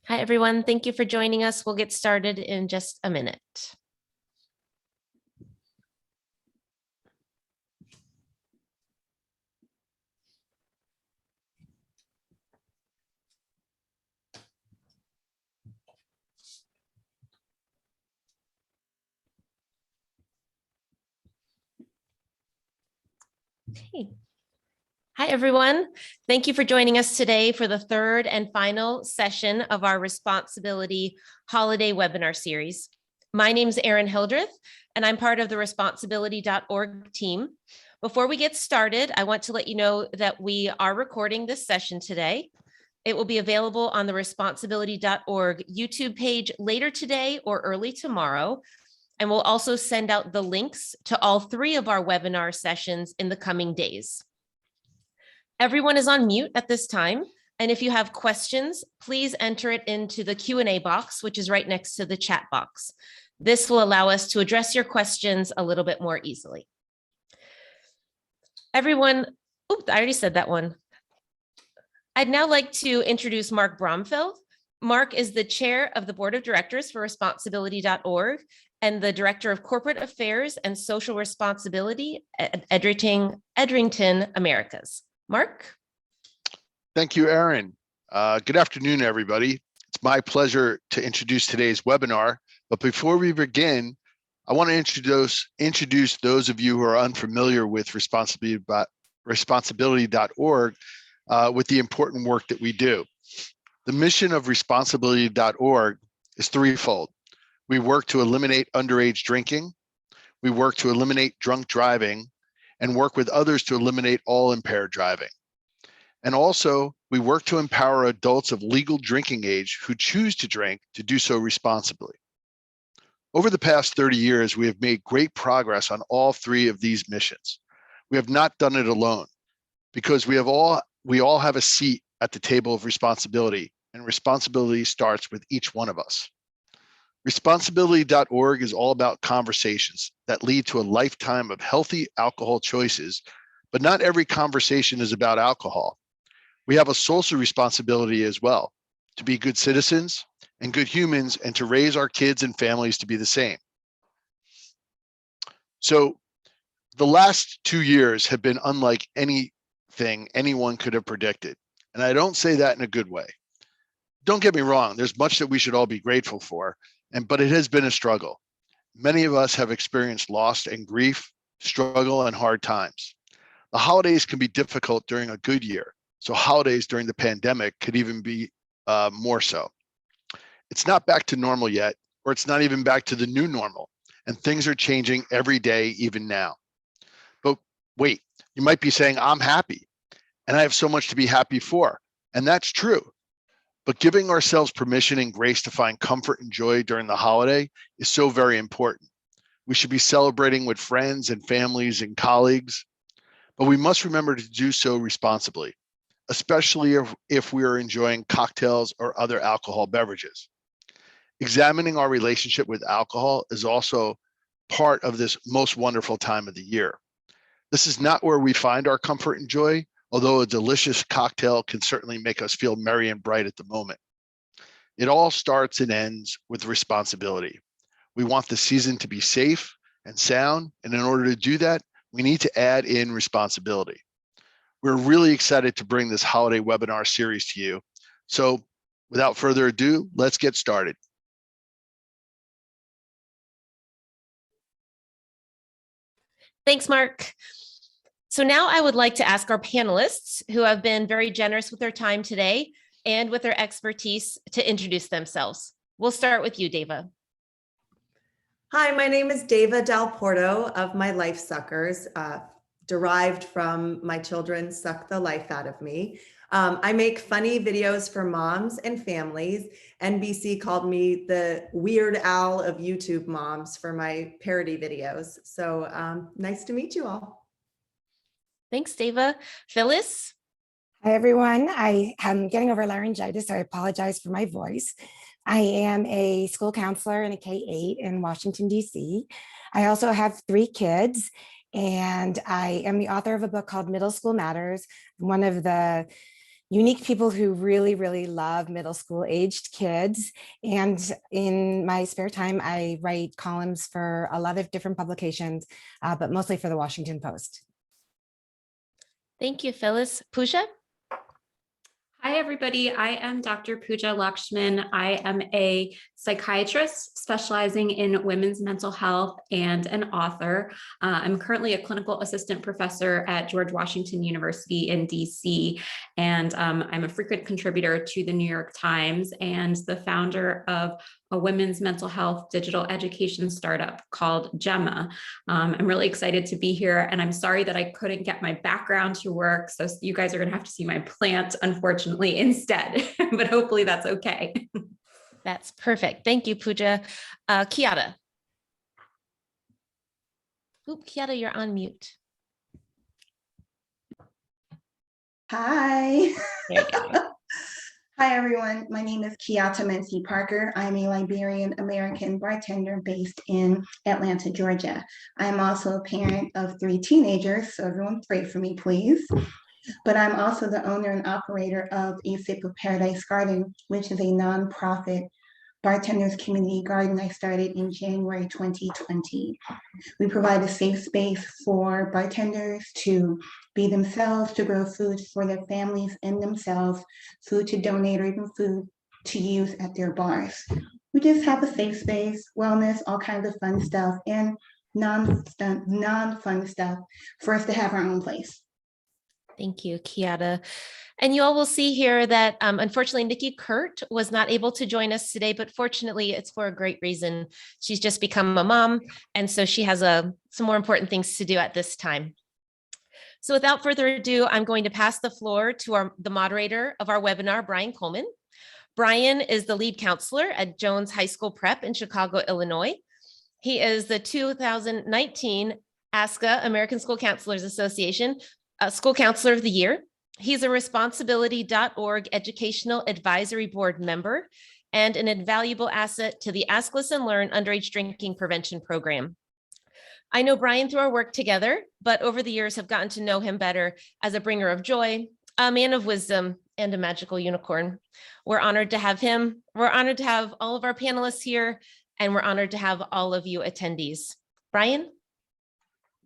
Hi, everyone. Thank you for joining us. We'll get started in just a minute. Okay. Hi, everyone. Thank you for joining us today for the third and final session of our Responsibility Holiday Webinar Series. My name is Erin Hildreth, and I'm part of the Responsibility.org team. Before we get started, I want to let you know that we are recording this session today. It will be available on the Responsibility.org YouTube page later today or early tomorrow. And we'll also send out the links to all 3 of our webinar sessions in the coming days. Everyone is on mute at this time. And if you have questions, please enter it into the Q&A box, which is right next to the chat box. This will allow us to address your questions a little bit more easily. Everyone, oops, I already said that one. I'd now like to introduce Mark Bromfeld. Mark is the chair of the board of directors for Responsibility.org and the director of corporate affairs and social responsibility at Edrington Americas. Mark? Thank you, Erin. Good afternoon, everybody. It's my pleasure to introduce today's webinar. But before we begin, I want to introduce those of you who are unfamiliar with Responsibility.org with the important work that we do. The mission of Responsibility.org is threefold. We work to eliminate underage drinking, we work to eliminate drunk driving, and work with others to eliminate all impaired driving. And also, we work to empower adults of legal drinking age who choose to drink to do so responsibly. Over the past 30 years, we have made great progress on all 3 of these missions. We have not done it alone because we all have a seat at the table of responsibility, and responsibility starts with each one of us. Responsibility.org is all about conversations that lead to a lifetime of healthy alcohol choices, but not every conversation is about alcohol. We have a social responsibility as well, to be good citizens and good humans and to raise our kids and families to be the same. So the last 2 years have been unlike anything anyone could have predicted. And I don't say that in a good way. Don't get me wrong, there's much that we should all be grateful for, but it has been a struggle. Many of us have experienced loss and grief, struggle, and hard times. The holidays can be difficult during a good year, so holidays during the pandemic could even be more so. It's not back to normal yet, or it's not even back to the new normal, and things are changing every day, even now. But wait, you might be saying, I'm happy, and I have so much to be happy for, and that's true. But giving ourselves permission and grace to find comfort and joy during the holiday is so very important. We should be celebrating with friends and families and colleagues, but we must remember to do so responsibly, especially if we are enjoying cocktails or other alcohol beverages. Examining our relationship with alcohol is also part of this most wonderful time of the year. This is not where we find our comfort and joy, although a delicious cocktail can certainly make us feel merry and bright at the moment. It all starts and ends with responsibility. We want the season to be safe and sound, and in order to do that, we need to add in responsibility. We're really excited to bring this holiday webinar series to you. So without further ado, let's get started. Thanks, Mark. So now I would like to ask our panelists, who have been very generous with their time today and with their expertise, to introduce themselves. We'll start with you, Deva. Hi, my name is Deva Dalporto of MyLifeSuckers, derived from my children suck the life out of me. I make funny videos for moms and families. NBC called me the Weird Owl of YouTube moms for my parody videos. So nice to meet you all. Thanks, Deva. Phyllis? Hi, everyone. I am getting over laryngitis, so I apologize for my voice. I am a school counselor in a K-8 in Washington, D.C. I also have 3 kids, and I am the author of a book called Middle School Matters, one of the unique people who really, really love middle school aged kids. And in my spare time, I write columns for a lot of different publications, but mostly for the Washington Post. Thank you, Phyllis. Pooja? Hi, everybody. I am Dr. Pooja Lakshmin. I am a psychiatrist specializing in women's mental health and an author. I'm currently a clinical assistant professor at George Washington University in DC, and I'm a frequent contributor to the New York Times and the founder of a women's mental health digital education startup called Gemma. I'm really excited to be here, and I'm sorry that I couldn't get my background to work, so you guys are going to have to see my plant, unfortunately, instead, but hopefully that's okay. That's perfect. Thank you, Pooja. Kiara. Oop, Kiara, you're on mute. Hi. There you go. Hi, everyone. My name is Kiata Mency Parker. I'm a Liberian American bartender based in Atlanta, Georgia. I'm also a parent of 3 teenagers, so everyone pray for me, please. But I'm also the owner and operator of A Sip of Paradise Garden, which is a nonprofit bartenders community garden I started in January 2020. We provide a safe space for bartenders to be themselves, to grow food for their families and themselves, food to donate or even food to use at their bars. We just have a safe space, wellness, all kinds of fun stuff, and non-fun stuff for us to have our own place. Thank you, Kiata. And you all will see here that unfortunately, Nikki Kurt was not able to join us today, but fortunately it's for a great reason. She's just become a mom, and so she has some more important things to do at this time. So without further ado, I'm going to pass the floor to the moderator of our webinar, Brian Coleman. Brian is the lead counselor at Jones High School Prep in Chicago, Illinois. He is the 2019 ASCA, American School Counselors Association, School Counselor of the Year. He's a Responsibilityorg Educational Advisory Board member and an invaluable asset to the Ask, Listen, Learn Underage Drinking Prevention Program. I know Brian through our work together, but over the years have gotten to know him better as a bringer of joy, a man of wisdom, and a magical unicorn. We're honored to have him. We're honored to have all of our panelists here, and we're honored to have all of you attendees. Brian?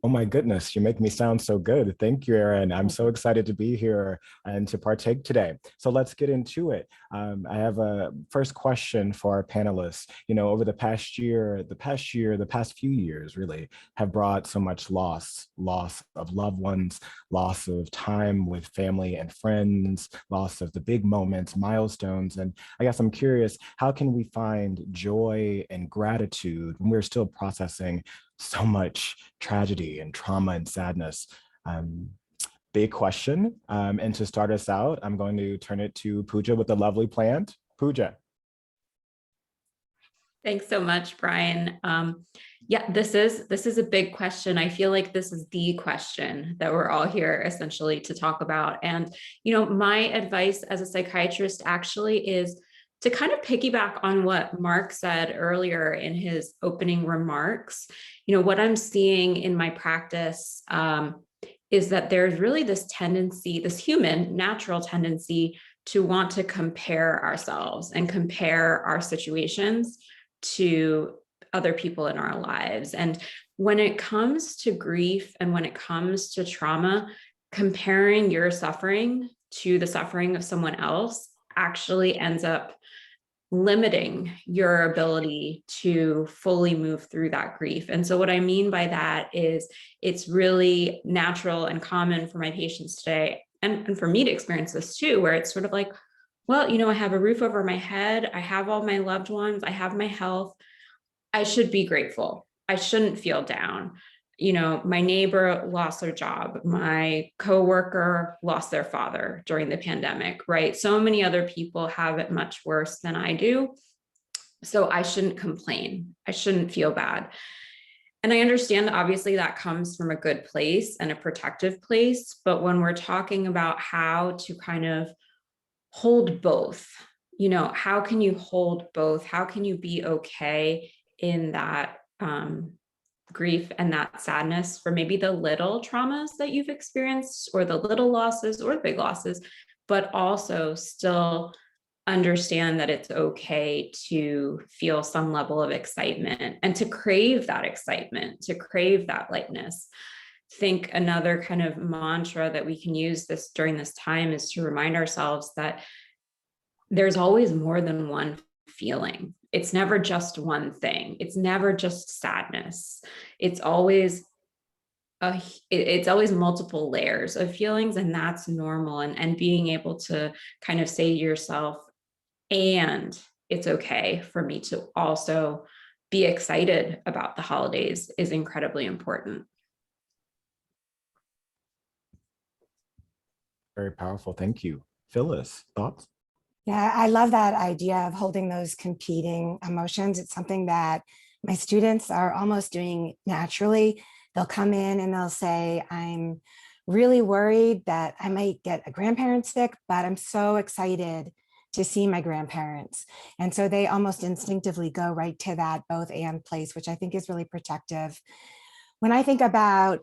Oh my goodness, you make me sound so good. Thank you, Erin. I'm so excited to be here and to partake today. So let's get into it. I have a first question for our panelists. You know, over the past few years really have brought so much loss of loved ones, loss of time with family and friends, loss of the big moments, milestones. And I guess I'm curious, how can we find joy and gratitude when we're still processing so much tragedy and trauma and sadness? Big question. And to start us out, I'm going to turn it to Pooja with the lovely plant. Pooja. Thanks so much, Brian. Yeah, this is a big question. I feel like this is the question that we're all here essentially to talk about. And, you know, my advice as a psychiatrist actually is to kind of piggyback on what Mark said earlier in his opening remarks. You know, what I'm seeing in my practice is that there's really this tendency, this human natural tendency to want to compare ourselves and compare our situations to other people in our lives. And when it comes to grief and when it comes to trauma, comparing your suffering to the suffering of someone else actually ends up limiting your ability to fully move through that grief. And so what I mean by that is it's really natural and common for my patients today, and for me to experience this too, where it's sort of like, well, you know, I have a roof over my head, I have all my loved ones, I have my health, I should be grateful, I shouldn't feel down. You know, my neighbor lost their job, my coworker lost their father during the pandemic, right? So many other people have it much worse than I do. So I shouldn't complain, I shouldn't feel bad. And I understand that obviously that comes from a good place and a protective place, but when we're talking about how to kind of hold both, you know, how can you hold both? How can you be okay in that grief and that sadness for maybe the little traumas that you've experienced or the little losses or big losses, but also still understand that it's okay to feel some level of excitement and to crave that excitement, to crave that lightness. Think another kind of mantra that we can use this during this time is to remind ourselves that there's always more than one feeling. It's never just one thing. It's never just sadness. It's always multiple layers of feelings, and that's normal. And being able to kind of say to yourself, and it's okay for me to also be excited about the holidays is incredibly important. Very powerful. Thank you. Phyllis, thoughts? Yeah, I love that idea of holding those competing emotions. It's something that my students are almost doing naturally. They'll come in and they'll say, I'm really worried that I might get a grandparent sick, but I'm so excited to see my grandparents. And so they almost instinctively go right to that both and place, which I think is really protective. When I think about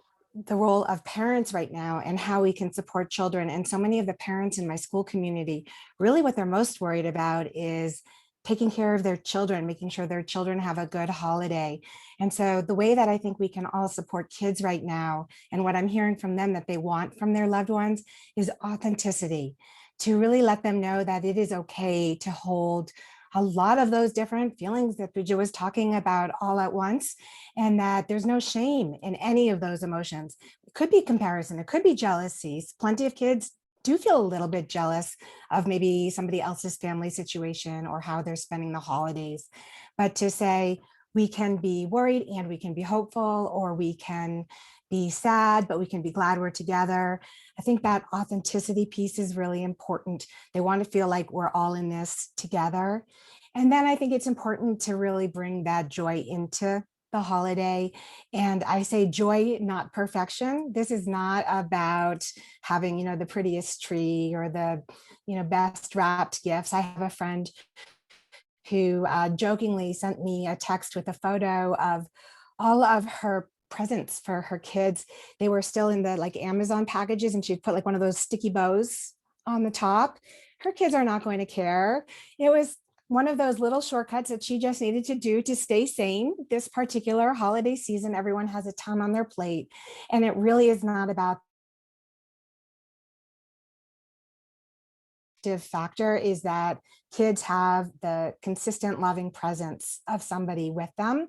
the role of parents right now and how we can support children, and so many of the parents in my school community, really what they're most worried about is taking care of their children, making sure their children have a good holiday. And so the way that I think we can all support kids right now, and what I'm hearing from them that they want from their loved ones, is authenticity, to really let them know that it is okay to hold a lot of those different feelings that Pooja was talking about all at once, and that there's no shame in any of those emotions. It could be comparison, it could be jealousy. Plenty of kids do feel a little bit jealous of maybe somebody else's family situation or how they're spending the holidays. But to say, we can be worried and we can be hopeful, or we can be sad, but we can be glad we're together. I think that authenticity piece is really important. They want to feel like we're all in this together. And then I think it's important to really bring that joy into the holiday. And I say joy, not perfection. This is not about having, the prettiest tree or the, best wrapped gifts. I have a friend who jokingly sent me a text with a photo of all of her presents for her kids. They were still in the Amazon packages, and she'd put one of those sticky bows on the top. Her kids are not going to care. It was one of those little shortcuts that she just needed to do to stay sane this particular holiday season. Everyone has a ton on their plate, and it really is not about factor is that kids have the consistent loving presence of somebody with them,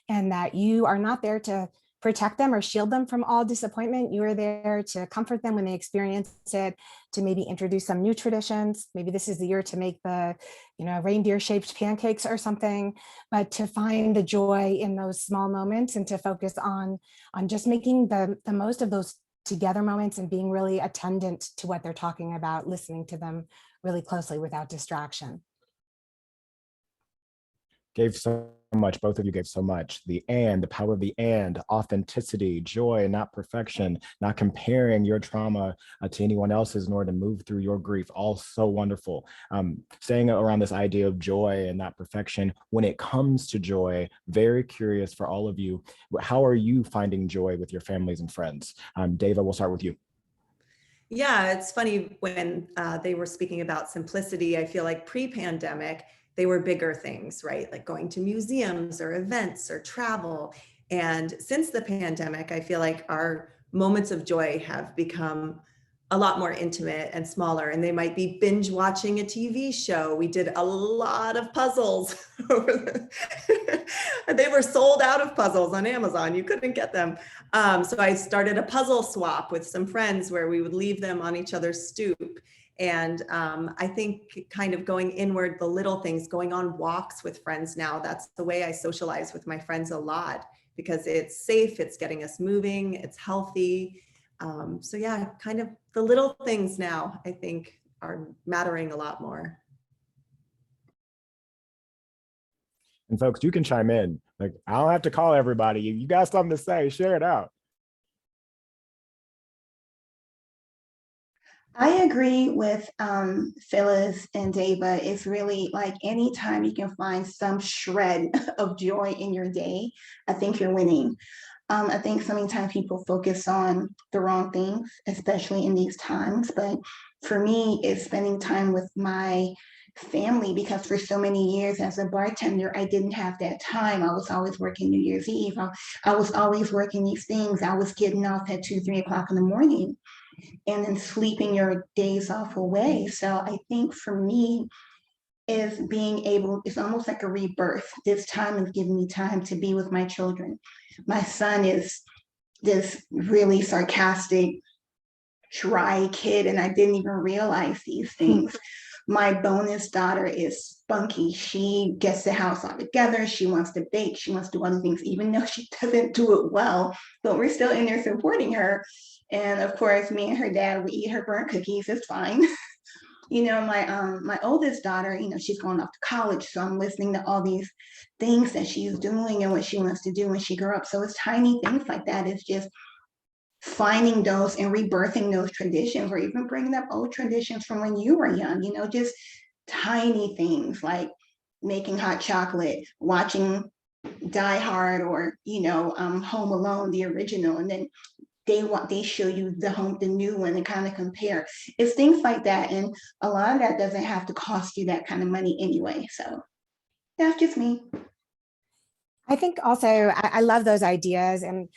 and that you are not there to protect them or shield them from all disappointment. You are there to comfort them when they experience it, to maybe introduce some new traditions. Maybe this is the year to make the, reindeer-shaped pancakes or something, but to find the joy in those small moments and to focus on just making the most of those together moments and being really attendant to what they're talking about, listening to them really closely without distraction. Gave so much, both of you gave so much. The power of the authenticity, joy, not perfection, not comparing your trauma to anyone else's, nor to move through your grief, all so wonderful. Staying around this idea of joy and not perfection, when it comes to joy, very curious for all of you, how are you finding joy with your families and friends? Deva, we'll start with you. Yeah, it's funny when they were speaking about simplicity, I feel like pre-pandemic, they were bigger things, right? Like going to museums or events or travel. And since the pandemic, I feel like our moments of joy have become a lot more intimate and smaller, and they might be binge watching a TV show. We did a lot of puzzles. They were sold out of puzzles on Amazon. You couldn't get them. So I started a puzzle swap with some friends where we would leave them on each other's stoop. And I think kind of going inward, the little things, going on walks with friends now, that's the way I socialize with my friends a lot, because it's safe, it's getting us moving, it's healthy. So yeah, kind of the little things now, I think, are mattering a lot more. And folks, you can chime in. I don't have to call everybody. You got something to say, share it out. I agree with Phyllis and Deva. It's really like anytime you can find some shred of joy in your day, I think you're winning. I think so many times people focus on the wrong things, especially in these times. But for me, it's spending time with my family, because for so many years as a bartender, I didn't have that time. I was always working New Year's Eve. I was always working these things. I was getting off at 2, 3 o'clock in the morning and then sleeping your days off away. So I think for me, is being able, it's almost like a rebirth. This time is giving me time to be with my children. My son is this really sarcastic, dry kid, and I didn't even realize these things. My bonus daughter is spunky. She gets the house all together. She wants to bake. She wants to do other things, even though she doesn't do it well, but we're still in there supporting her. And of course, me and her dad, we eat her burnt cookies. It's fine. You know, my oldest daughter, you know, she's going off to college, so I'm listening to all these things that she's doing and what she wants to do when she grew up. So it's tiny things like that. It's just finding those and rebirthing those traditions, or even bringing up old traditions from when you were young, you know, just tiny things like making hot chocolate, watching Die Hard, or, you know, Home Alone, the original, and then they show you the new one, and kind of compare. It's things like that, and a lot of that doesn't have to cost you that kind of money anyway. So that's just me. I think also I love those ideas, and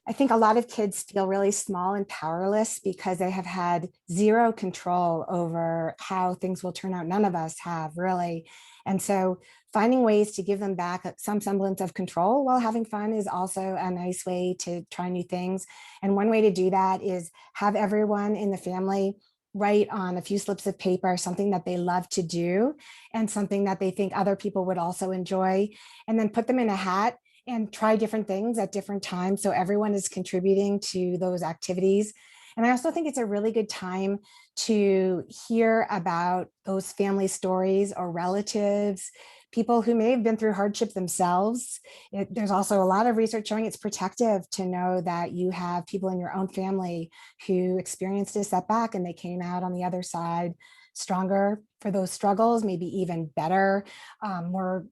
I think a lot of kids feel really small and powerless because they have had zero control over how things will turn out. None of us have, really. And so finding ways to give them back some semblance of control while having fun is also a nice way to try new things. And one way to do that is have everyone in the family write on a few slips of paper something that they love to do and something that they think other people would also enjoy, and then put them in a hat and try different things at different times, so everyone is contributing to those activities. And I also think it's a really good time to hear about those family stories or relatives, people who may have been through hardship themselves. There's also a lot of research showing it's protective to know that you have people in your own family who experienced a setback and they came out on the other side stronger for those struggles, maybe even better, more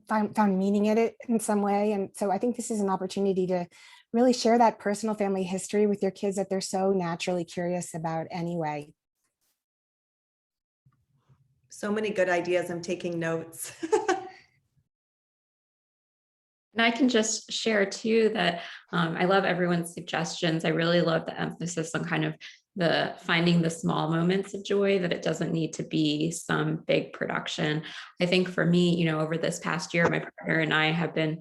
found meaning in it in some way. And so I think this is an opportunity to really share that personal family history with your kids that they're so naturally curious about anyway. So many good ideas. I'm taking notes. And I can just share too that I love everyone's suggestions. I really love the emphasis on kind of the finding the small moments of joy, that it doesn't need to be some big production. I think for me, you know, over this past year, my partner and I have been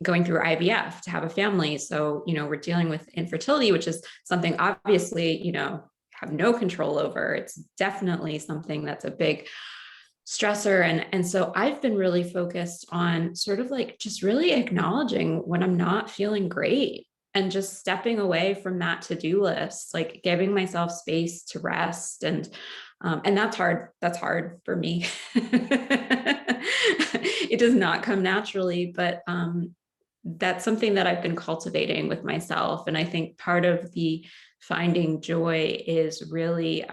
going through IVF to have a family. So, you know, we're dealing with infertility, which is something obviously, you know, have no control over. It's definitely something that's a big stressor. And so I've been really focused on sort of like just really acknowledging when I'm not feeling great and just stepping away from that to-do list, like giving myself space to rest. And that's hard. That's hard for me. It does not come naturally, but that's something that I've been cultivating with myself. And I think part of the finding joy is really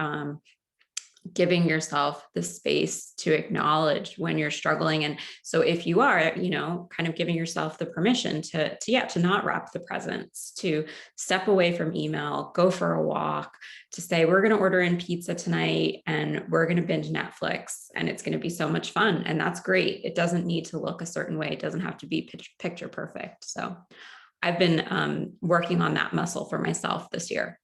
giving yourself the space to acknowledge when you're struggling. And so if you are, you know, kind of giving yourself the permission to not wrap the presents, to step away from email, go for a walk, to say, we're going to order in pizza tonight and we're going to binge Netflix and it's going to be so much fun. And that's great. It doesn't need to look a certain way. It doesn't have to be picture perfect. So I've been working on that muscle for myself this year.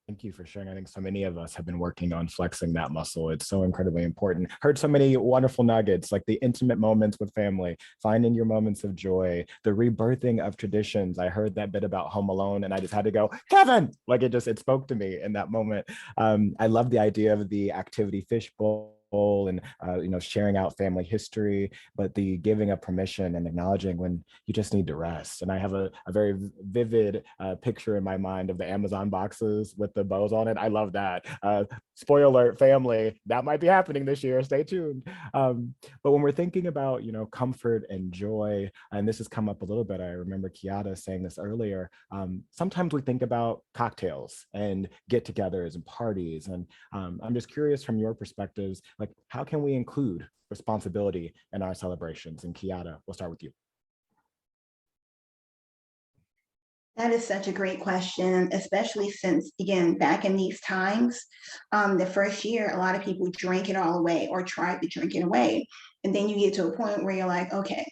Thank you for sharing. I think so many of us have been working on flexing that muscle. It's so incredibly important. Heard so many wonderful nuggets, like the intimate moments with family, finding your moments of joy, the rebirthing of traditions. I heard that bit about Home Alone and I just had to go, Kevin, like it spoke to me in that moment. I love the idea of the activity fishbowl and you know, sharing out family history, but the giving of permission and acknowledging when you just need to rest. And I have a very vivid picture in my mind of the Amazon boxes with the bows on it. I love that. Spoiler alert, family, that might be happening this year. Stay tuned. But when we're thinking about, you know, comfort and joy, and this has come up a little bit, I remember Kiata saying this earlier, sometimes we think about cocktails and get-togethers and parties. And I'm just curious from your perspectives, like, how can we include responsibility in our celebrations? And Kiata, we'll start with you. That is such a great question, especially since, again, back in these times, the first year, a lot of people drank it all away or tried to drink it away. And then you get to a point where you're like, okay,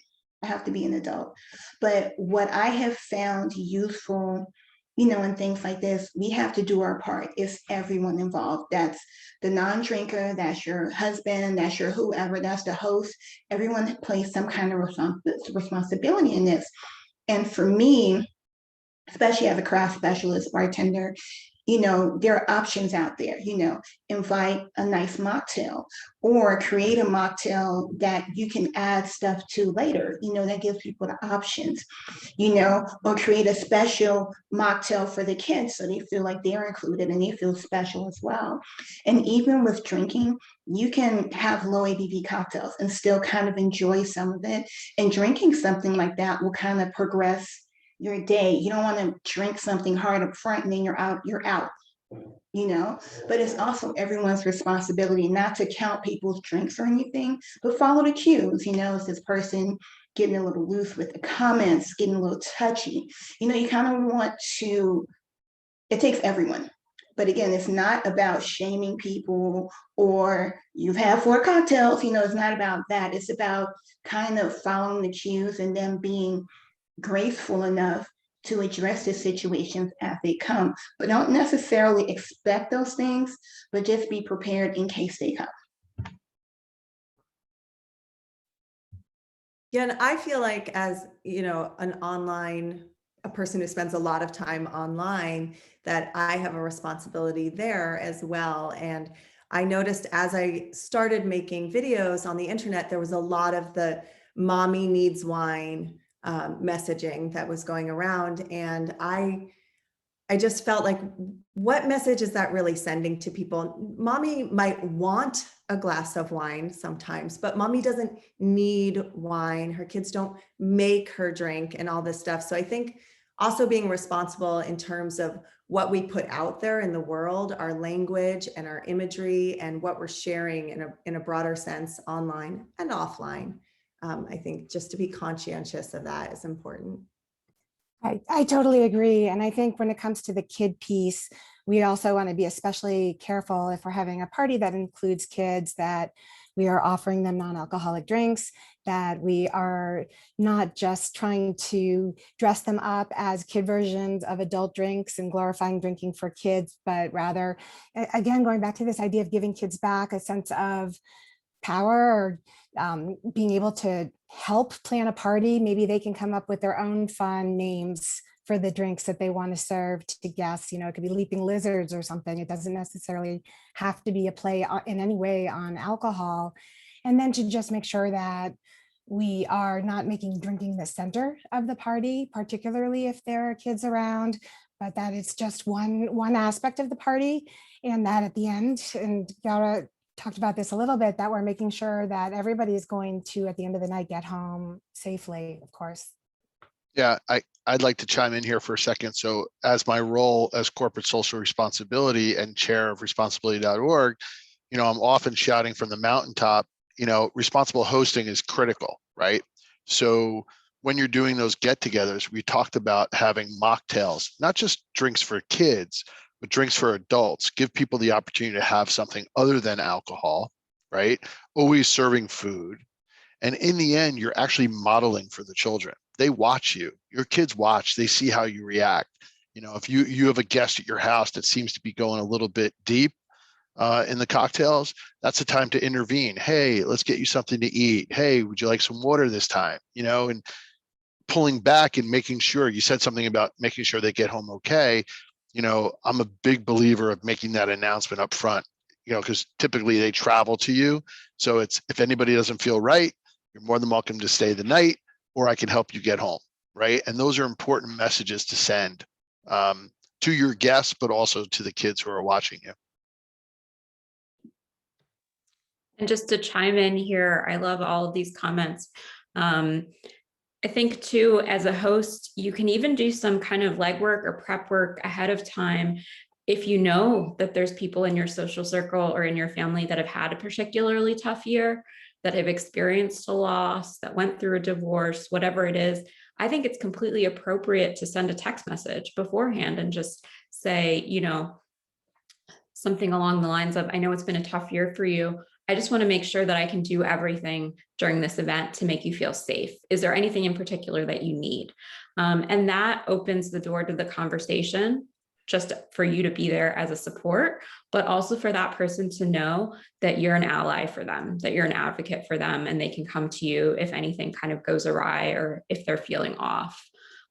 I have to be an adult. But what I have found useful, in things like this, we have to do our part. It's everyone involved. That's the non-drinker, that's your husband, that's your whoever, that's the host. Everyone plays some kind of responsibility in this. And for me, especially as a craft specialist bartender, there are options out there, invite a nice mocktail or create a mocktail that you can add stuff to later, that gives people the options, or create a special mocktail for the kids so they feel like they're included and they feel special as well. And even with drinking, you can have low ABV cocktails and still kind of enjoy some of it. And drinking something like that will kind of progress your day. You don't want to drink something hard up front and then you're out, but it's also everyone's responsibility not to count people's drinks or anything, but follow the cues. Is this person getting a little loose with the comments, getting a little touchy? You kind of want to, it takes everyone. But again, it's not about shaming people or you've had 4 cocktails, it's not about that. It's about kind of following the cues and then being graceful enough to address the situations as they come, but don't necessarily expect those things, but just be prepared in case they come. Yeah, and I feel like as, a person who spends a lot of time online, that I have a responsibility there as well. And I noticed as I started making videos on the internet, there was a lot of the mommy needs wine messaging that was going around. And I just felt like, what message is that really sending to people? Mommy might want a glass of wine sometimes, but mommy doesn't need wine. Her kids don't make her drink and all this stuff. So I think also being responsible in terms of what we put out there in the world, our language and our imagery and what we're sharing in a broader sense online and offline. I think just to be conscientious of that is important. I totally agree. And I think when it comes to the kid piece, we also want to be especially careful if we're having a party that includes kids, that we are offering them non-alcoholic drinks, that we are not just trying to dress them up as kid versions of adult drinks and glorifying drinking for kids, but rather, again, going back to this idea of giving kids back a sense of power, or being able to help plan a party. Maybe they can come up with their own fun names for the drinks that they want to serve to guests. It could be leaping lizards or something. It doesn't necessarily have to be a play in any way on alcohol. And then to just make sure that we are not making drinking the center of the party, particularly if there are kids around, but that it's just one aspect of the party. And that at the end, and Yara talked about this a little bit, that we're making sure that everybody is going to, at the end of the night, get home safely, of course. Yeah, I'd like to chime in here for a second. So as my role as corporate social responsibility and chair of Responsibilityorg, I'm often shouting from the mountaintop, responsible hosting is critical, right? So when you're doing those get-togethers, we talked about having mocktails, not just drinks for kids, but drinks for adults. Give people the opportunity to have something other than alcohol, right? Always serving food. And in the end, you're actually modeling for the children. They watch you. Your kids watch. They see how you react. If you have a guest at your house that seems to be going a little bit deep in the cocktails, that's the time to intervene. Hey, let's get you something to eat. Hey, would you like some water this time? And pulling back and making sure, you said something about making sure they get home okay. I'm a big believer of making that announcement up front, because typically they travel to you. So it's, if anybody doesn't feel right, you're more than welcome to stay the night, or I can help you get home, right? And those are important messages to send to your guests, but also to the kids who are watching you. And just to chime in here, I love all of these comments. I think too, as a host, you can even do some kind of legwork or prep work ahead of time. If you know that there's people in your social circle or in your family that have had a particularly tough year, that have experienced a loss, that went through a divorce, whatever it is, I think it's completely appropriate to send a text message beforehand and just say, you know, something along the lines of, I know it's been a tough year for you. I just want to make sure that I can do everything during this event to make you feel safe. Is there anything in particular that you need? And that opens the door to the conversation, just for you to be there as a support, but also for that person to know that you're an ally for them, that you're an advocate for them, and they can come to you if anything kind of goes awry or if they're feeling off.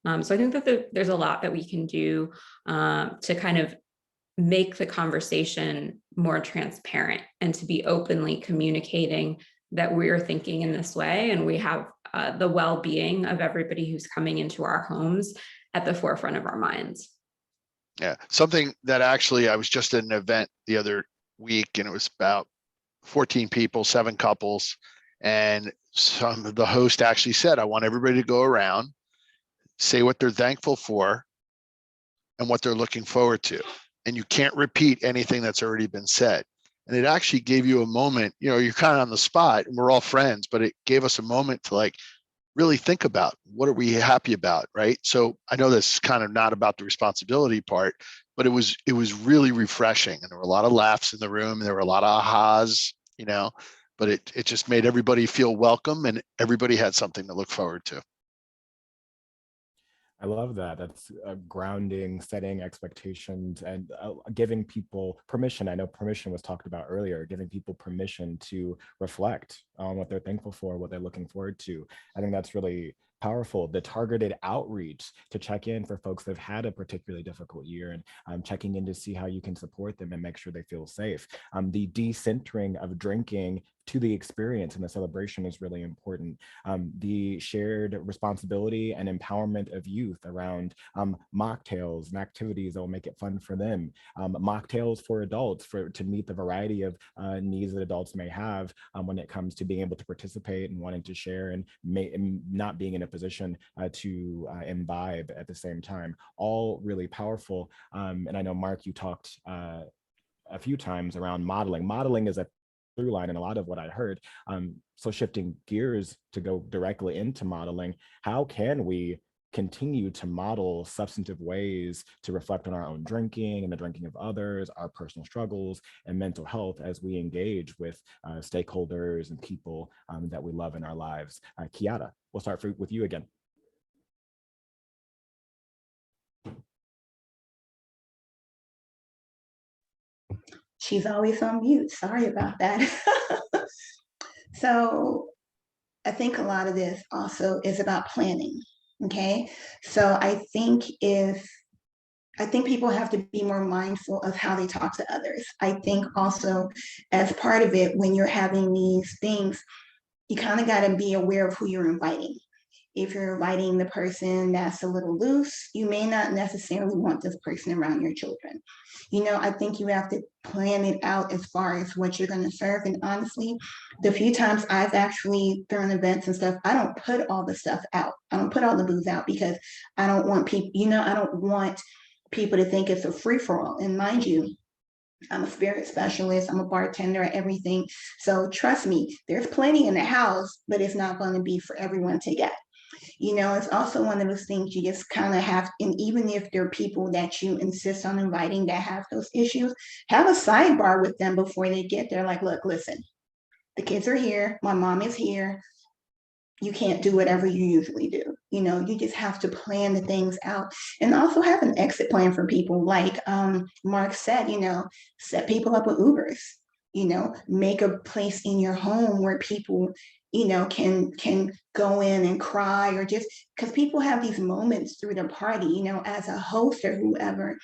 So I think that there's a lot that we can do to kind of make the conversation more transparent and to be openly communicating that we're thinking in this way, and we have the well-being of everybody who's coming into our homes at the forefront of our minds. Yeah, something that actually, I was just at an event the other week and it was about 14 people, 7 couples. And some of the host actually said, I want everybody to go around, say what they're thankful for and what they're looking forward to. And you can't repeat anything that's already been said. And it actually gave you a moment, you know, you're kind of on the spot and we're all friends, but it gave us a moment to like really think about what are we happy about, right? So I know this is kind of not about the responsibility part, but it was really refreshing, and there were a lot of laughs in the room, and there were a lot of ahas, you know, but it just made everybody feel welcome, and everybody had something to look forward to. I love that. That's grounding, setting expectations, and giving people permission. I know permission was talked about earlier, giving people permission to reflect on what they're thankful for, what they're looking forward to. I think that's really powerful. The targeted outreach to check in for folks that have had a particularly difficult year, and checking in to see how you can support them and make sure they feel safe. The decentering of drinking to the experience and the celebration is really important. The shared responsibility and empowerment of youth around mocktails and activities that will make it fun for them. Mocktails for adults to meet the variety of needs that adults may have when it comes to being able to participate and wanting to share and not being in a position to imbibe at the same time. All really powerful. And I know, Mark, you talked a few times around modeling. Modeling is a through line in a lot of what I heard. So shifting gears to go directly into modeling, how can we continue to model substantive ways to reflect on our own drinking and the drinking of others, our personal struggles and mental health as we engage with stakeholders and people that we love in our lives? Kiata, we'll start with you again. She's always on mute. Sorry about that. So I think a lot of this also is about planning. Okay. So I think people have to be more mindful of how they talk to others. I think also as part of it, when you're having these things, you kind of got to be aware of who you're inviting. If you're inviting the person that's a little loose, you may not necessarily want this person around your children. You know, I think you have to plan it out as far as what you're going to serve. And honestly, the few times I've actually thrown events and stuff, I don't put all the stuff out. I don't put all the booze out because I don't want people, you know, I don't want people to think it's a free for all. And mind you, I'm a spirit specialist, I'm a bartender, everything. So trust me, there's plenty in the house, but it's not going to be for everyone to get. You know, it's also one of those things you just kind of have, and even if there are people that you insist on inviting that have those issues, have a sidebar with them before they get there. Like, look, listen, the kids are here, my mom is here. You can't do whatever you usually do. You know, you just have to plan the things out and also have an exit plan for people. Like Mark said, you know, set people up with Ubers, you know, make a place in your home where people, you know, can go in and cry, or just because people have these moments through the party, you know, as a host or whoever,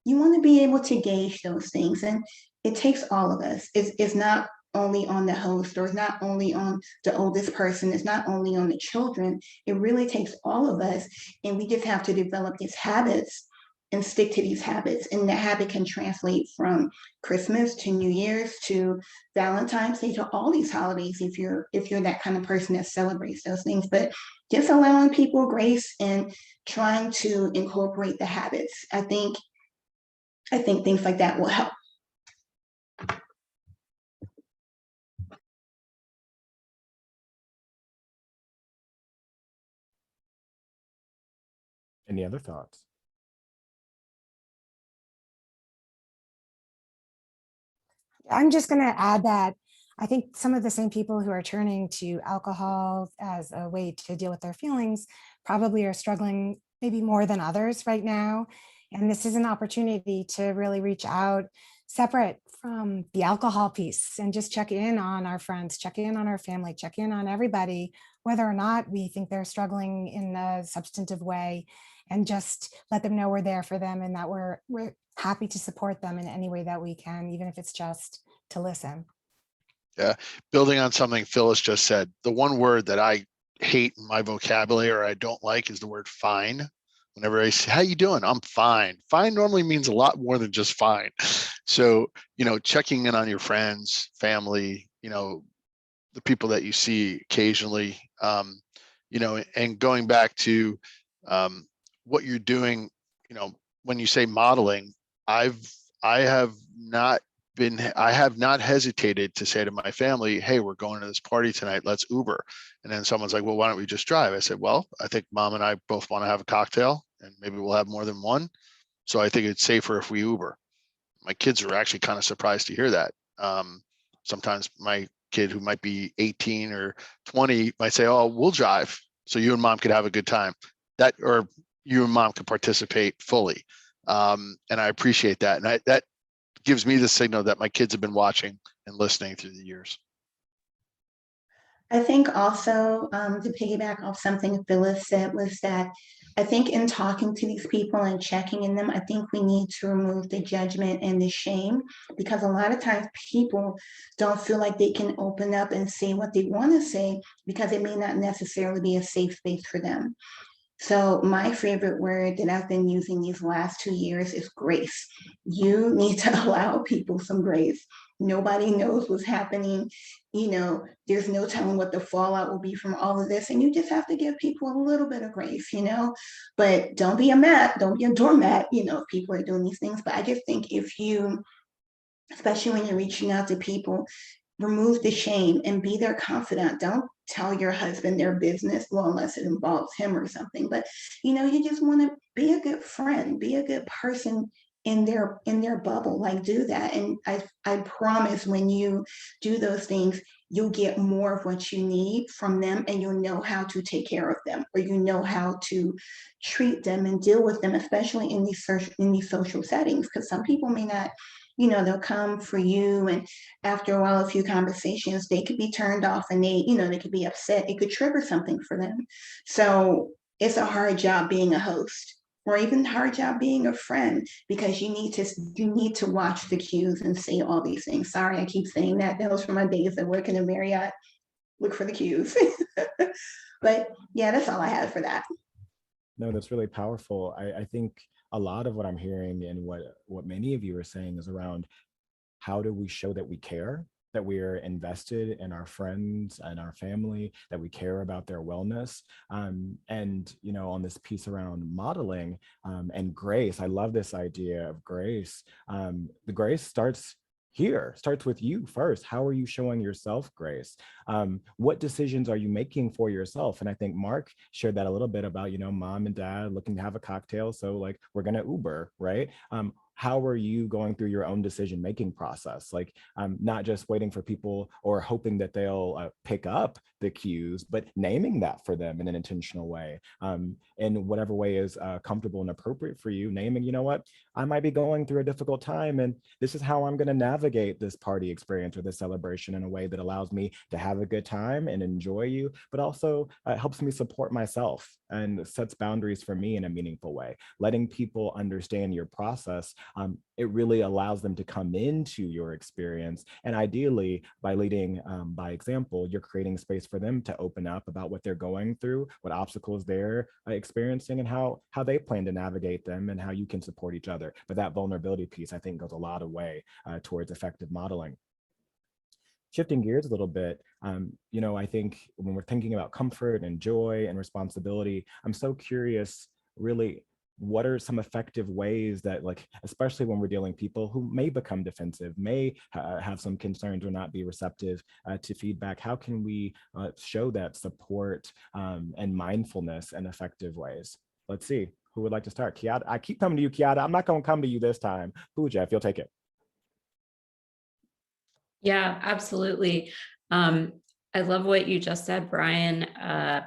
you want to be able to gauge those things. And it takes all of us. It's not only on the host, or it's not only on the oldest person, it's not only on the children. It really takes all of us. And we just have to develop these habits and stick to these habits. And the habit can translate from Christmas to New Year's to Valentine's Day to all these holidays if you're that kind of person that celebrates those things. But just allowing people grace and trying to incorporate the habits. I think things like that will help. Any other thoughts? I'm just going to add that I think some of the same people who are turning to alcohol as a way to deal with their feelings probably are struggling maybe more than others right now. And this is an opportunity to really reach out separate from the alcohol piece and just check in on our friends, check in on our family, check in on everybody, whether or not we think they're struggling in a substantive way, and just let them know we're there for them and that we're happy to support them in any way that we can, even if it's just to listen. Yeah, building on something Phyllis just said, the one word that I hate in my vocabulary or I don't like is the word fine. Whenever I say, how you doing? I'm fine. Fine normally means a lot more than just fine. So, checking in on your friends, family, the people that you see occasionally, and going back to what you're doing, when you say modeling, I have not hesitated to say to my family, hey, we're going to this party tonight, let's Uber. And then someone's like, well, why don't we just drive? I said, well, I think mom and I both want to have a cocktail and maybe we'll have more than one. So I think it's safer if we Uber. My kids are actually kind of surprised to hear that. Sometimes my kid who might be 18 or 20 might say, oh, we'll drive so you and mom could have a good time. Or you and mom could participate fully. And I appreciate that. And that gives me the signal that my kids have been watching and listening through the years. I think also to piggyback off something Phyllis said was that I think in talking to these people and checking in them, I think we need to remove the judgment and the shame, because a lot of times people don't feel like they can open up and say what they want to say because it may not necessarily be a safe space for them. So my favorite word that I've been using these last 2 years is grace. You need to allow people some grace. Nobody knows what's happening. There's no telling what the fallout will be from all of this. And you just have to give people a little bit of grace, but don't be don't be a doormat, if people are doing these things. But I just think if you, especially when you're reaching out to people, remove the shame and be their confidant. Don't tell your husband their business, well, unless it involves him or something. But you just want to be a good friend, be a good person in their bubble. Like, do that. And I promise when you do those things, you'll get more of what you need from them, and you'll know how to take care of them, or how to treat them and deal with them, especially in these social settings. Because some people may not, they'll come for you, and after a while, a few conversations, they could be turned off, and they could be upset. It could trigger something for them. So it's a hard job being a host, or even hard job being a friend, because you need to watch the cues and say all these things. Sorry, I keep saying that. That was from my days at work in the Marriott. Look for the cues. But yeah, that's all I have for that. No, that's really powerful. I think a lot of what I'm hearing and what many of you are saying is around how do we show that we care, that we are invested in our friends and our family, that we care about their wellness. And, on this piece around modeling and grace, I love this idea of grace. The grace starts with you first. How are you showing yourself grace? What decisions are you making for yourself? And I think Mark shared that a little bit about, mom and dad looking to have a cocktail. So like, we're going to Uber, right? How are you going through your own decision-making process? Like, not just waiting for people or hoping that they'll pick up the cues, but naming that for them in an intentional way. In whatever way is comfortable and appropriate for you, naming, what, I might be going through a difficult time, and this is how I'm going to navigate this party experience or this celebration in a way that allows me to have a good time and enjoy you, but also helps me support myself and sets boundaries for me in a meaningful way. Letting people understand your process, it really allows them to come into your experience. And ideally, by leading by example, you're creating space for them to open up about what they're going through, what obstacles they're experiencing, and how they plan to navigate them, and how you can support each other. But that vulnerability piece, I think, goes a lot of way towards effective modeling. Shifting gears a little bit, I think when we're thinking about comfort and joy and responsibility, I'm so curious, really, what are some effective ways that, like, especially when we're dealing with people who may become defensive, may have some concerns or not be receptive to feedback, how can we show that support and mindfulness in effective ways? Let's see, Who would like to start? Kiata, I keep coming to you, Kiata. I'm not going to come to you this time. Pooja, if you'll take it. Yeah, absolutely. I love what you just said, Brian,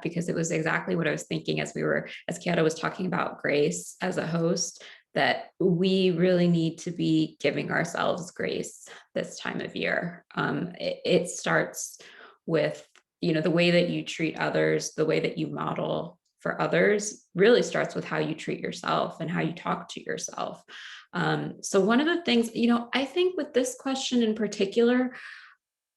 because it was exactly what I was thinking as Kiata was talking about grace as a host, that we really need to be giving ourselves grace this time of year. It starts with, the way that you treat others, the way that you model for others really starts with how you treat yourself and how you talk to yourself. So one of the things, I think with this question in particular,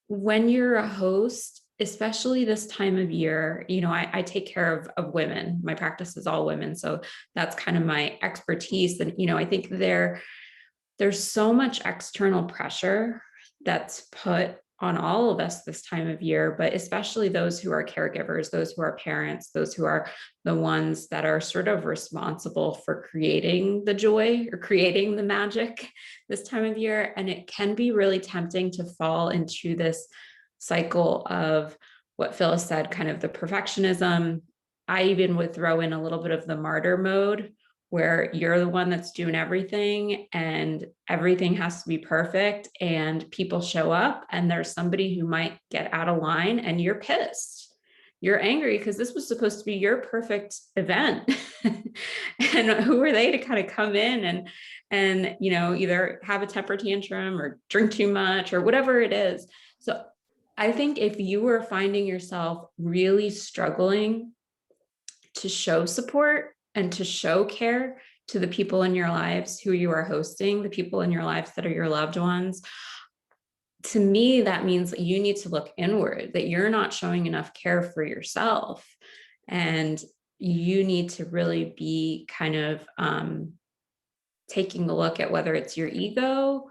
when you're a host, especially this time of year, I take care of women. My practice is all women. So that's kind of my expertise. And, I think there's so much external pressure that's put on all of us this time of year, but especially those who are caregivers, those who are parents, those who are the ones that are sort of responsible for creating the joy or creating the magic this time of year. And it can be really tempting to fall into this cycle of what Phyllis said, kind of the perfectionism. I even would throw in a little bit of the martyr mode, where you're the one that's doing everything and everything has to be perfect, and people show up and there's somebody who might get out of line and you're pissed. You're angry because this was supposed to be your perfect event. And who are they to kind of come in and either have a temper tantrum or drink too much or whatever it is. So I think if you were finding yourself really struggling to show support and to show care to the people in your lives who you are hosting, the people in your lives that are your loved ones, to me, that means that you need to look inward, that you're not showing enough care for yourself. And you need to really be kind of taking a look at whether it's your ego,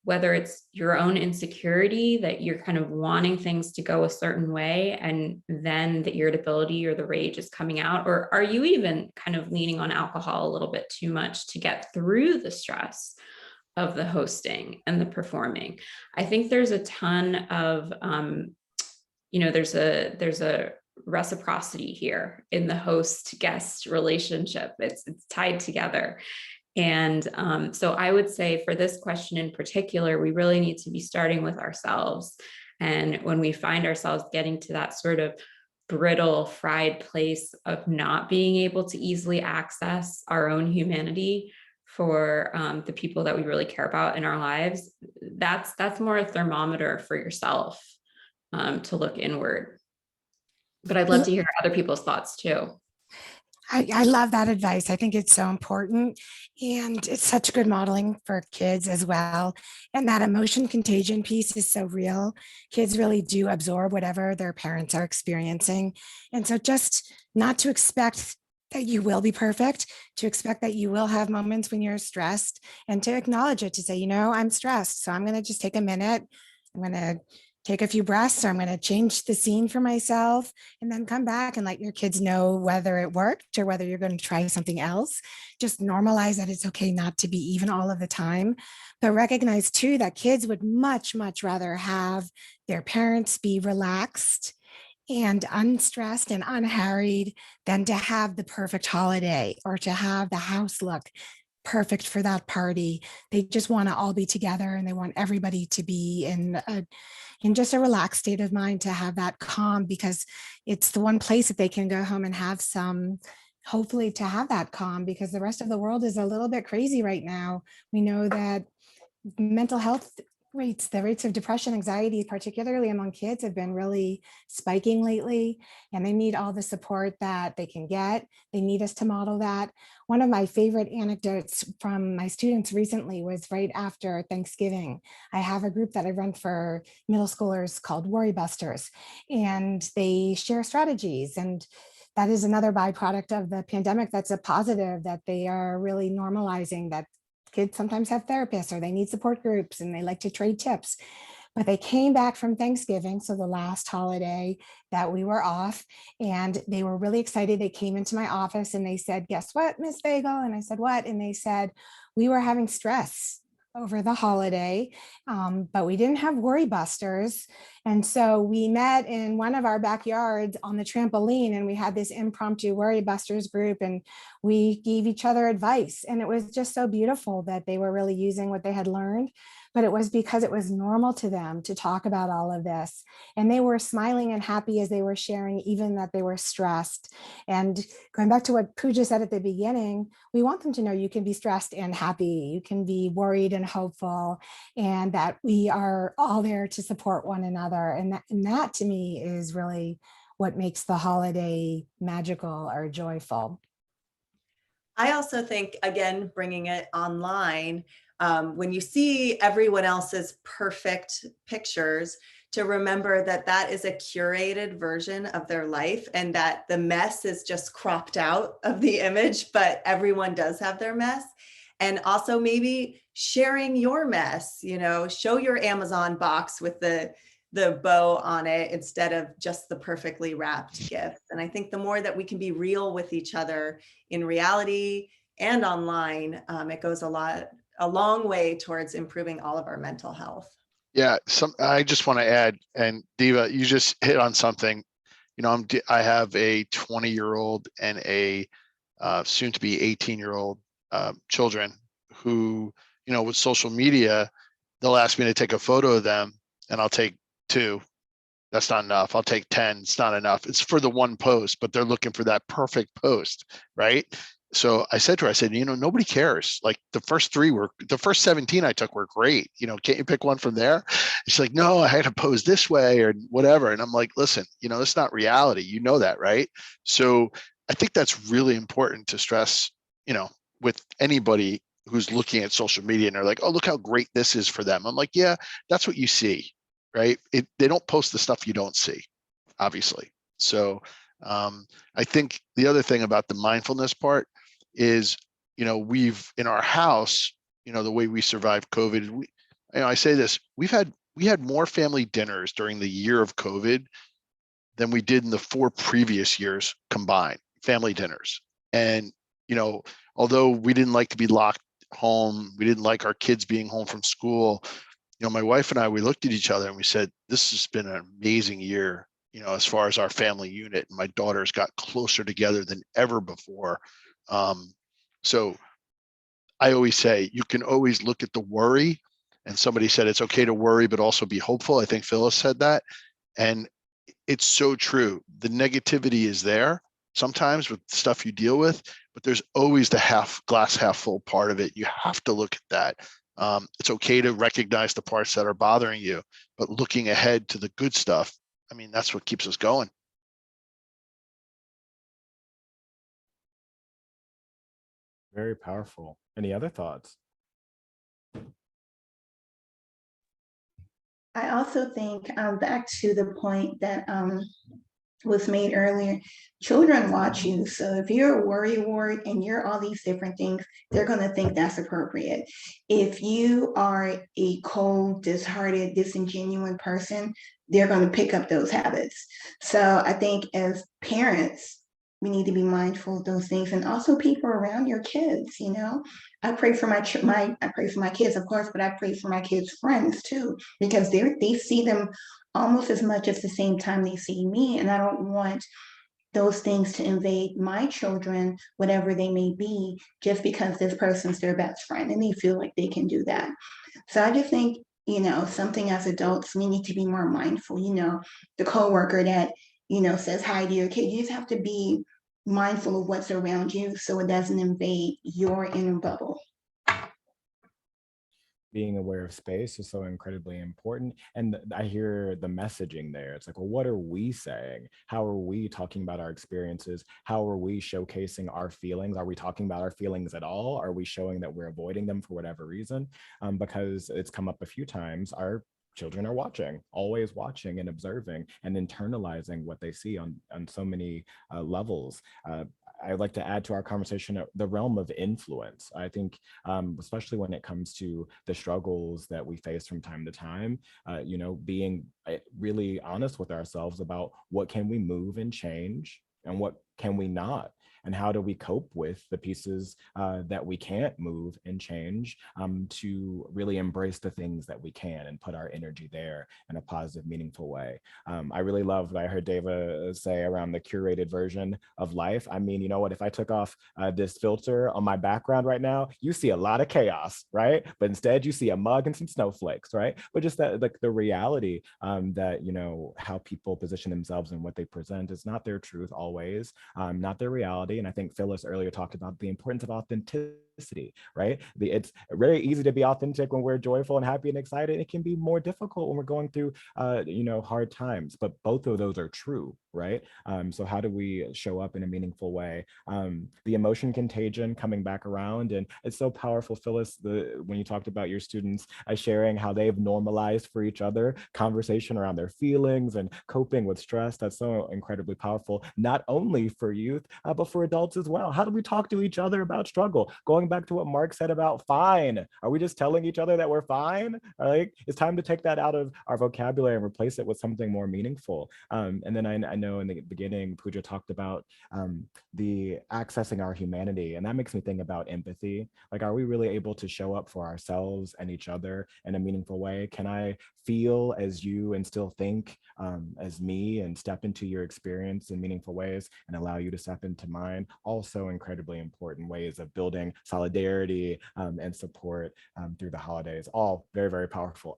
whether it's your own insecurity, that you're kind of wanting things to go a certain way, and then the irritability or the rage is coming out, or are you even kind of leaning on alcohol a little bit too much to get through the stress of the hosting and the performing? I think there's a ton of, there's a reciprocity here in the host guest relationship. It's tied together. And so I would say for this question in particular, we really need to be starting with ourselves. And when we find ourselves getting to that sort of brittle, fried place of not being able to easily access our own humanity for the people that we really care about in our lives, that's more a thermometer for yourself to look inward. But I'd love to hear other people's thoughts too. I love that advice. I think it's so important, and it's such good modeling for kids as well. And that emotion contagion piece is so real. Kids really do absorb whatever their parents are experiencing. And so just not to expect that you will be perfect, to expect that you will have moments when you're stressed, and to acknowledge it, to say, I'm stressed. So I'm going to just take a minute. I'm going to take a few breaths, or I'm going to change the scene for myself, and then come back and let your kids know whether it worked or whether you're going to try something else. Just normalize that it's okay not to be even all of the time, but recognize too that kids would much, much rather have their parents be relaxed and unstressed and unharried than to have the perfect holiday or to have the house look perfect for that party. They just want to all be together, and they want everybody to be in just a relaxed state of mind, to have that calm, because it's the one place that they can go home and have hopefully to have that calm, because the rest of the world is a little bit crazy right now. We know that mental health rates, the rates of depression, anxiety, particularly among kids, have been really spiking lately, and they need all the support that they can get. They need us to model that. One of my favorite anecdotes from my students recently was right after Thanksgiving. I have a group that I run for middle schoolers called Worry Busters, and they share strategies. And that is another byproduct of the pandemic that's a positive, that they are really normalizing that kids sometimes have therapists or they need support groups, and they like to trade tips. But they came back from Thanksgiving, so the last holiday that we were off, and they were really excited. They came into my office and they said, "Guess what, Miss Bagel?" And I said, "What?" And they said, "We were having stress over the holiday, but we didn't have worry busters. And so we met in one of our backyards on the trampoline, and we had this impromptu worry busters group, and we gave each other advice. And it was just so beautiful that they were really using what they had learned, but it was because it was normal to them to talk about all of this. And they were smiling and happy as they were sharing, even that they were stressed. And going back to what Pooja said at the beginning, we want them to know you can be stressed and happy, you can be worried and hopeful, and that we are all there to support one another. And that to me is really what makes the holiday magical or joyful. I also think, again, bringing it online, when you see everyone else's perfect pictures, to remember that that is a curated version of their life, and that the mess is just cropped out of the image, but everyone does have their mess. And also maybe sharing your mess, show your Amazon box with the bow on it instead of just the perfectly wrapped gift. And I think the more that we can be real with each other in reality and online, it goes a long way towards improving all of our mental health. Yeah, I just want to add, and Deva, you just hit on something. I have a 20-year-old and a soon to be 18-year-old children who, with social media, they'll ask me to take a photo of them, and I'll take 2. That's not enough. I'll take 10. It's not enough. It's for the one post, but they're looking for that perfect post, right? So I said to her, I said, nobody cares. Like the first 17 I took were great. Can't you pick one from there? She's like, no, I had to pose this way or whatever. And I'm like, listen, it's not reality. You know that, right? So I think that's really important to stress, with anybody who's looking at social media and they're like, oh, look how great this is for them. I'm like, yeah, that's what you see, right? They don't post the stuff you don't see, obviously. So I think the other thing about the mindfulness part is, we've in our house, the way we survived COVID, I say this, we had more family dinners during the year of COVID than we did in the 4 previous years combined, family dinners. And, although we didn't like to be locked home, we didn't like our kids being home from school, my wife and I, we looked at each other and we said, this has been an amazing year, as far as our family unit. And my daughters got closer together than ever before. So I always say, you can always look at the worry, and somebody said it's okay to worry, but also be hopeful. I think Phyllis said that. And it's so true. The negativity is there sometimes with stuff you deal with, but there's always the glass half full part of it. You have to look at that. It's okay to recognize the parts that are bothering you, but looking ahead to the good stuff, that's what keeps us going. Very powerful. Any other thoughts? I also think back to the point that was made earlier, children watch you. So if you're a worry wart and you're all these different things, they're going to think that's appropriate. If you are a cold, disheartened, disingenuous person, they're going to pick up those habits. So I think as parents, we need to be mindful of those things, and also people around your kids. I pray for I pray for my kids, of course, but I pray for my kids' friends too, because they see them almost as much as the same time they see me, and I don't want those things to invade my children, whatever they may be, just because this person's their best friend and they feel like they can do that. So I just think, something as adults, we need to be more mindful. The coworker that says hi to your kid, you just have to be mindful of what's around you so it doesn't invade your inner bubble. Being aware of space is so incredibly important. And I hear the messaging there. It's like, well, what are we saying? How are we talking about our experiences? How are we showcasing our feelings? Are we talking about our feelings at all? Are we showing that we're avoiding them for whatever reason? Because it's come up a few times, our children are watching, always watching and observing and internalizing what they see on so many levels. I'd like to add to our conversation the realm of influence. I think, especially when it comes to the struggles that we face from time to time, being really honest with ourselves about what can we move and change and what can we not. and how do we cope with the pieces that we can't move and change, to really embrace the things that we can and put our energy there in a positive, meaningful way. I really love what I heard Deva say around the curated version of life. I mean, you know what, if I took off this filter on my background right now, you see a lot of chaos, right? But instead you see a mug and some snowflakes, right? But just that, like, the reality that, you know, how people position themselves and what they present is not their truth always, not their reality. And I think Phyllis earlier talked about the importance of authenticity, right? It's very easy to be authentic when we're joyful and happy and excited. It can be more difficult when we're going through, you know, hard times, but both of those are true, right? So how do we show up in a meaningful way? The emotion contagion coming back around, and it's so powerful, Phyllis, when you talked about your students sharing how they've normalized for each other conversation around their feelings and coping with stress. That's so incredibly powerful, not only for youth, but for adults as well. How do we talk to each other about struggle? Going back to what Mark said about fine, are we just telling each other that we're fine? Like, it's time to take that out of our vocabulary and replace it with something more meaningful. And then I know in the beginning, Pooja talked about the accessing our humanity, and that makes me think about empathy. Like, are we really able to show up for ourselves and each other in a meaningful way? Can I feel as you and still think as me, and step into your experience in meaningful ways and allow you to step into mine? Also incredibly important ways of building solidarity and support through the holidays. All very, very powerful.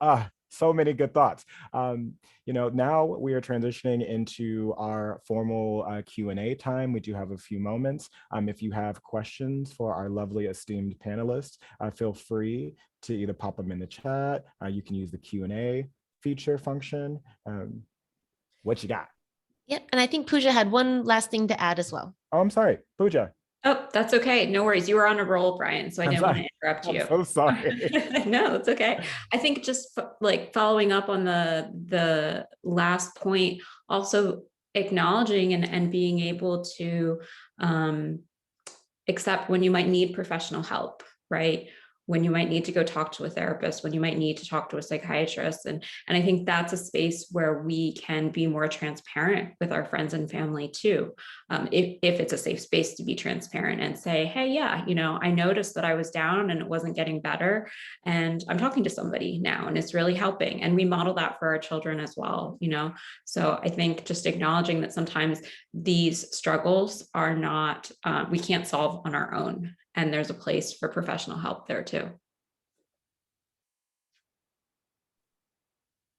So many good thoughts. You know, now we are transitioning into our formal Q&A time. We do have a few moments. If you have questions for our lovely esteemed panelists, feel free to either pop them in the chat. You can use the Q&A feature function. What you got? Yep. And I think Pooja had one last thing to add as well. Oh, I'm sorry, Pooja. Oh, that's okay. No worries. You were on a roll, Brian, so I didn't want to interrupt you. I'm so sorry. No, it's okay. I think just like following up on the last point, also acknowledging and being able to accept when you might need professional help, right? When you might need to go talk to a therapist, when you might need to talk to a psychiatrist. And I think that's a space where we can be more transparent with our friends and family too. If it's a safe space to be transparent and say, hey, yeah, you know, I noticed that I was down and it wasn't getting better, and I'm talking to somebody now and it's really helping. And we model that for our children as well, you know? So I think just acknowledging that sometimes these struggles are not, we can't solve on our own. And there's a place for professional help there too.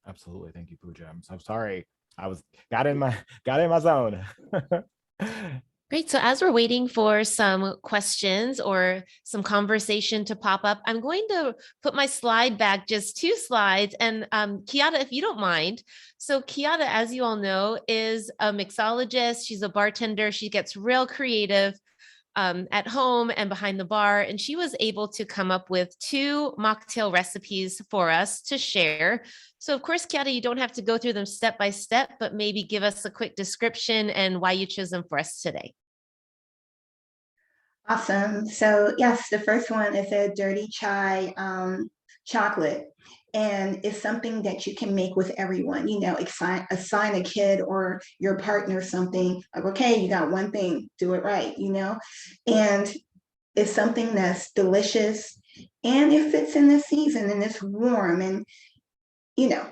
Absolutely. Thank you, Pooja. I'm so sorry. I got in my zone. Great. So as we're waiting for some questions or some conversation to pop up, I'm going to put my slide back just 2 slides. And Kiata, if you don't mind. So Kiata, as you all know, is a mixologist. She's a bartender. She gets real creative at home and behind the bar. And she was able to come up with 2 mocktail recipes for us to share. So of course, Kiata, you don't have to go through them step by step, but maybe give us a quick description and why you chose them for us today. Awesome. So yes, the first one is a dirty chai chocolate. And it's something that you can make with everyone, you know, assign a kid or your partner something like, okay, you got one thing, do it right, you know? And it's something that's delicious and it fits in the season and it's warm and, you know,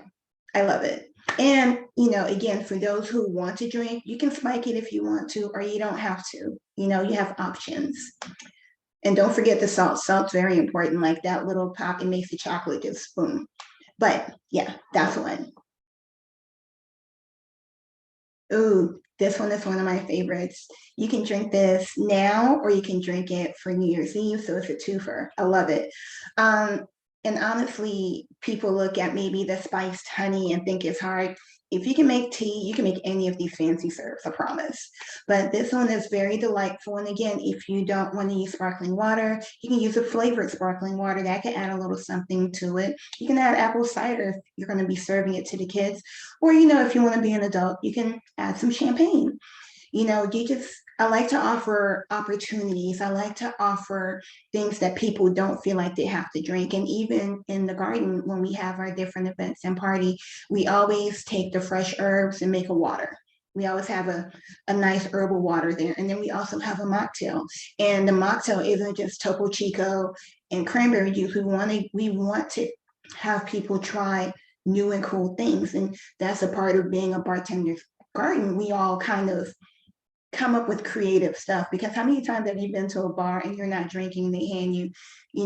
I love it. And, you know, again, for those who want to drink, you can spike it if you want to, or you don't have to, you know, you have options. And don't forget the salt. Salt's very important. Like that little pop, it makes the chocolate just boom. But yeah, that's one. Ooh, this one is one of my favorites. You can drink this now, or you can drink it for New Year's Eve. So it's a twofer. I love it. And honestly, people look at maybe the spiced honey and think it's hard. If you can make tea, you can make any of these fancy syrups, I promise. But this one is very delightful. And again, if you don't want to use sparkling water, you can use a flavored sparkling water that can add a little something to it. You can add apple cider if you're going to be serving it to the kids. Or, you know, if you want to be an adult, you can add some champagne. You know, I like to offer opportunities. I like to offer things that people don't feel like they have to drink. And even in the garden, when we have our different events and party, we always take the fresh herbs and make a water. We always have a nice herbal water there. And then we also have a mocktail. And the mocktail isn't just Topo Chico and cranberry juice. We want to have people try new and cool things. And that's a part of being a bartender's garden. We all kind of come up with creative stuff, because how many times have you been to a bar and you're not drinking and they hand you,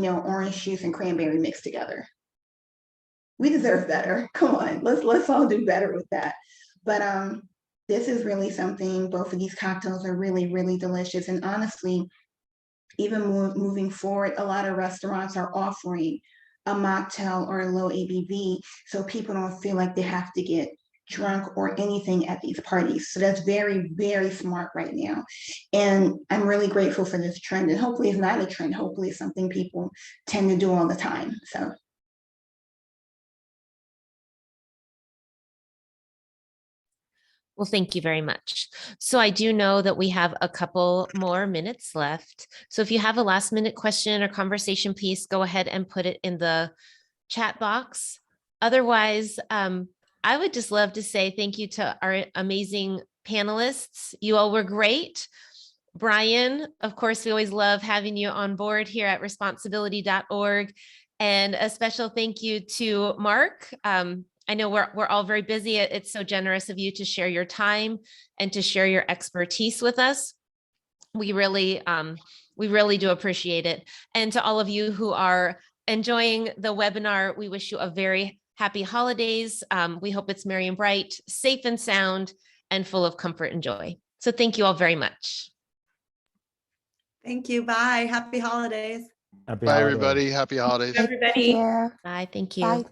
orange juice and cranberry mixed together? We deserve better. Come on, let's all do better with that. But this is really something. Both of these cocktails are really, really delicious. And honestly, even moving forward, a lot of restaurants are offering a mocktail or a low ABV, so people don't feel like they have to get drunk or anything at these parties. So that's very, very smart right now. And I'm really grateful for this trend. And hopefully it's not a trend. Hopefully it's something people tend to do all the time. So. Well, thank you very much. So I do know that we have a couple more minutes left. So if you have a last minute question or conversation piece, go ahead and put it in the chat box. Otherwise, I would just love to say thank you to our amazing panelists. You all were great. Brian, of course, we always love having you on board here at responsibility.org. And a special thank you to Mark. I know we're all very busy. It's so generous of you to share your time and to share your expertise with us. We really do appreciate it. And to all of you who are enjoying the webinar, we wish you a very happy holidays. We hope it's merry and bright, safe and sound, and full of comfort and joy. So thank you all very much. Thank you. Bye. Happy holidays. Happy Bye, holidays. everybody. Happy holidays. Everybody. Yeah. Bye. Thank you. Bye.